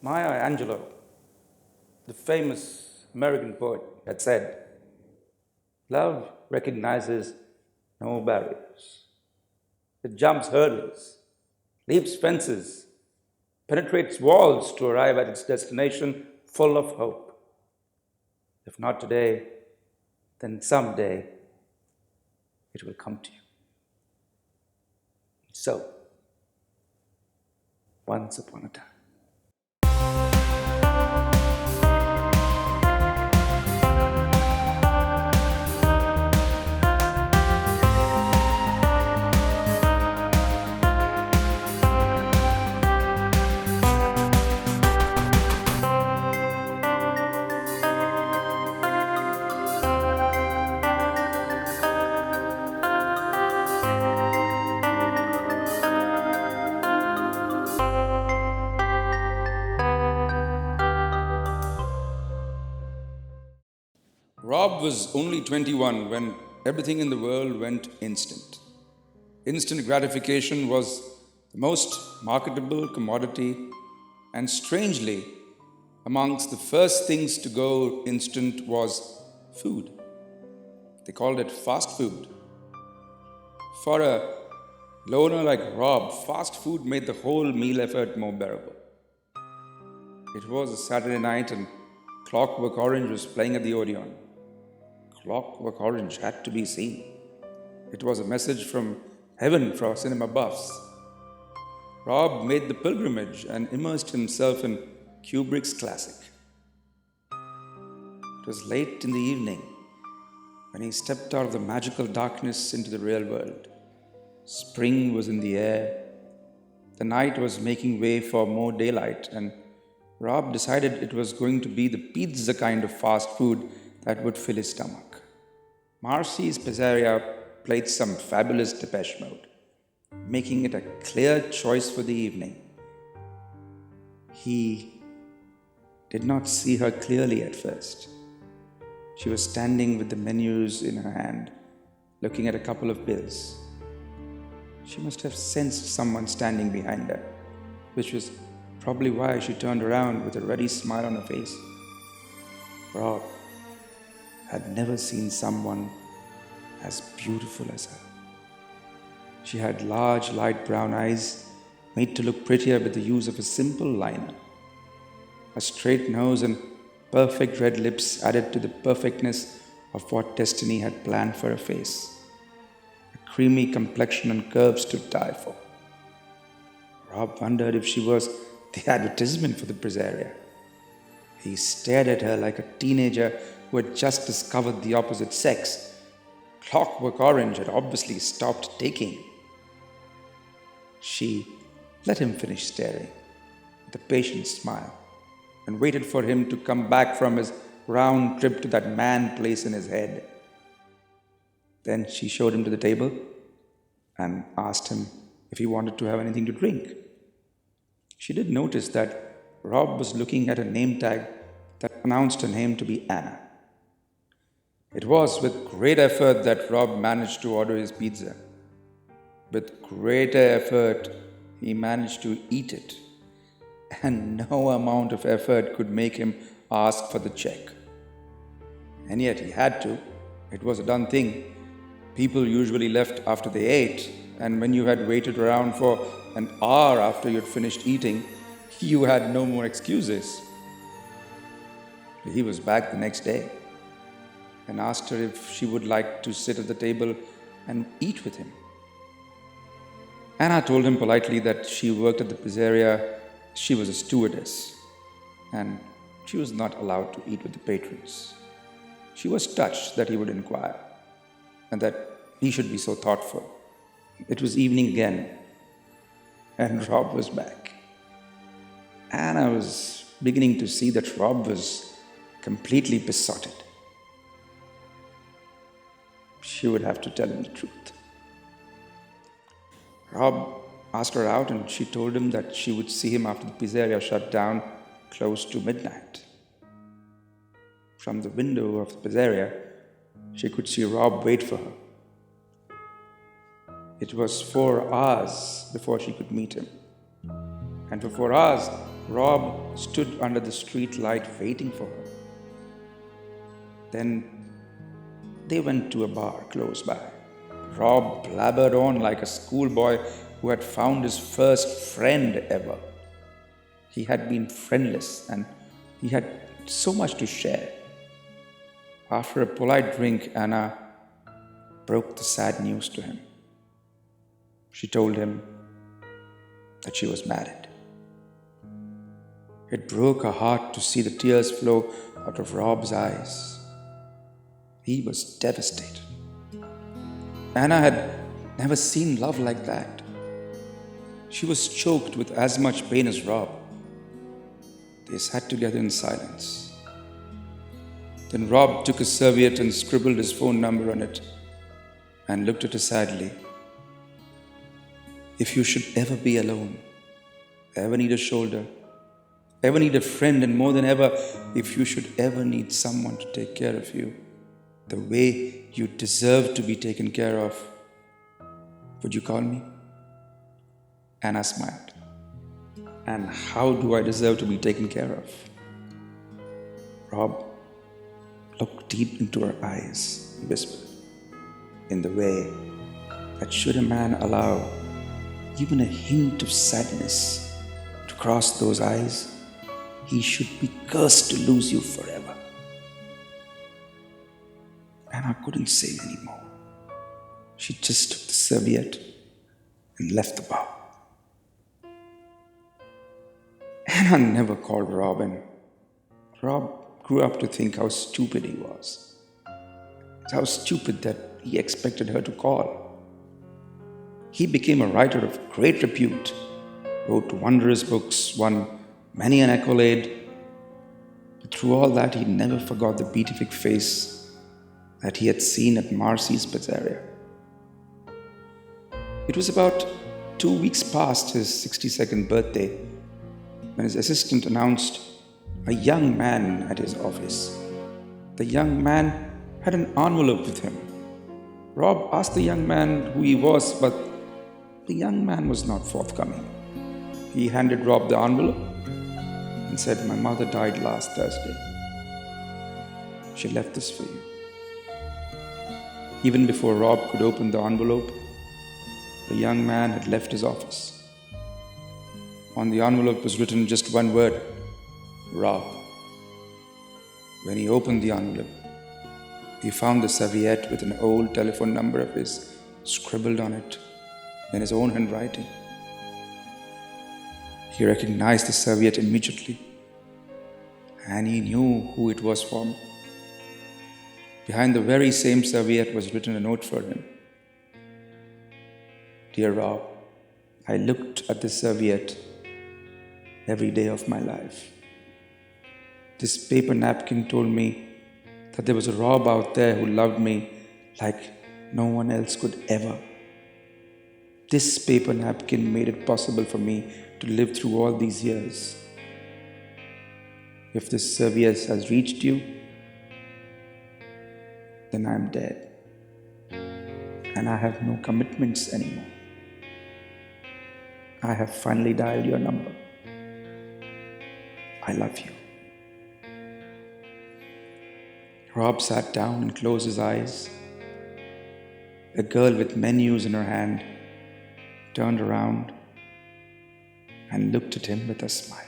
Maya Angelou, the famous American poet, had said, "Love recognizes no barriers. It jumps hurdles, leaps fences, penetrates walls to arrive at its destination full of hope. If not today, then someday it will come to you." So, once upon a time. Rob was only 21 when everything in the world went instant. Instant gratification was the most marketable commodity, and strangely, amongst the first things to go instant was food. They called it fast food. For a loner like Rob, fast food made the whole meal effort more bearable. It was a Saturday night and Clockwork Orange was playing at the Odeon. Clockwork Orange had to be seen. It was a message from heaven for cinema buffs. Rob made the pilgrimage and immersed himself in Kubrick's classic. It was late in the evening when he stepped out of the magical darkness into the real world. Spring was in the air. The night was making way for more daylight, and Rob decided it was going to be the pizza kind of fast food that would fill his stomach. Marcy's Pizzeria played some fabulous Depeche Mode, making it a clear choice for the evening. He did not see her clearly at first. She was standing with the menus in her hand, looking at a couple of bills. She must have sensed someone standing behind her, which was probably why she turned around with a ready smile on her face. Rob had never seen someone as beautiful as her. She had large, light brown eyes, made to look prettier with the use of a simple liner. A straight nose and perfect red lips added to the perfectness of what destiny had planned for her face. A creamy complexion and curves to die for. Rob wondered if she was the advertisement for the Pizzeria. He stared at her like a teenager who had just discovered the opposite sex. Clockwork Orange had obviously stopped taking. She let him finish staring with a patient smile and waited for him to come back from his round trip to that man place in his head. Then she showed him to the table and asked him if he wanted to have anything to drink. She did notice that Rob was looking at a name tag that announced her name to be Anna. It was with great effort that Rob managed to order his pizza. With greater effort, he managed to eat it. And no amount of effort could make him ask for the check. And yet he had to. It was a done thing. People usually left after they ate, and when you had waited around for an hour after you'd finished eating, you had no more excuses. He was back the next day and asked her if she would like to sit at the table and eat with him. Anna told him politely that she worked at the pizzeria. She was a stewardess, and she was not allowed to eat with the patrons. She was touched that he would inquire, and that he should be so thoughtful. It was evening again, and Rob was back. Anna was beginning to see that Rob was completely besotted. She would have to tell him the truth. Rob asked her out, and she told him that she would see him after the pizzeria shut down close to midnight. From the window of the pizzeria, she could see Rob wait for her. It was 4 hours before she could meet him. And for 4 hours, Rob stood under the street light waiting for her. Then they went to a bar close by. Rob blabbered on like a schoolboy who had found his first friend ever. He had been friendless and he had so much to share. After a polite drink, Anna broke the sad news to him. She told him that she was married. It broke her heart to see the tears flow out of Rob's eyes. He was devastated. Anna had never seen love like that. She was choked with as much pain as Rob. They sat together in silence. Then Rob took a serviette and scribbled his phone number on it and looked at her sadly. If you should ever be alone, ever need a shoulder, ever need a friend, and more than ever, if you should ever need someone to take care of you the way you deserve to be taken care of, would you call me? Anna smiled. And how do I deserve to be taken care of? Rob looked deep into her eyes and whispered, in the way that should a man allow even a hint of sadness to cross those eyes, he should be cursed to lose you forever. Anna couldn't say anymore. She just took the serviette and left the bar. Anna never called Rob, and Rob grew up to think how stupid he was. How stupid that he expected her to call. He became a writer of great repute, wrote wondrous books, won many an accolade. But through all that, he never forgot the beatific face that he had seen at Marcy's Pizzeria. It was about 2 weeks past his 62nd birthday when his assistant announced a young man at his office. The young man had an envelope with him. Rob asked the young man who he was, but the young man was not forthcoming. He handed Rob the envelope and said, "My mother died last Thursday. She left this for you." Even before Rob could open the envelope, the young man had left his office. On the envelope was written just one word, Rob. When he opened the envelope, he found the serviette with an old telephone number of his scribbled on it in his own handwriting. He recognized the serviette immediately, and he knew who it was from. Behind the very same serviette was written a note for him. "Dear Rob, I looked at this serviette every day of my life. This paper napkin told me that there was a Rob out there who loved me like no one else could ever. This paper napkin made it possible for me to live through all these years. If this serviette has reached you, then I am dead, and I have no commitments anymore. I have finally dialed your number. I love you." Rob sat down and closed his eyes. A girl with menus in her hand turned around and looked at him with a smile.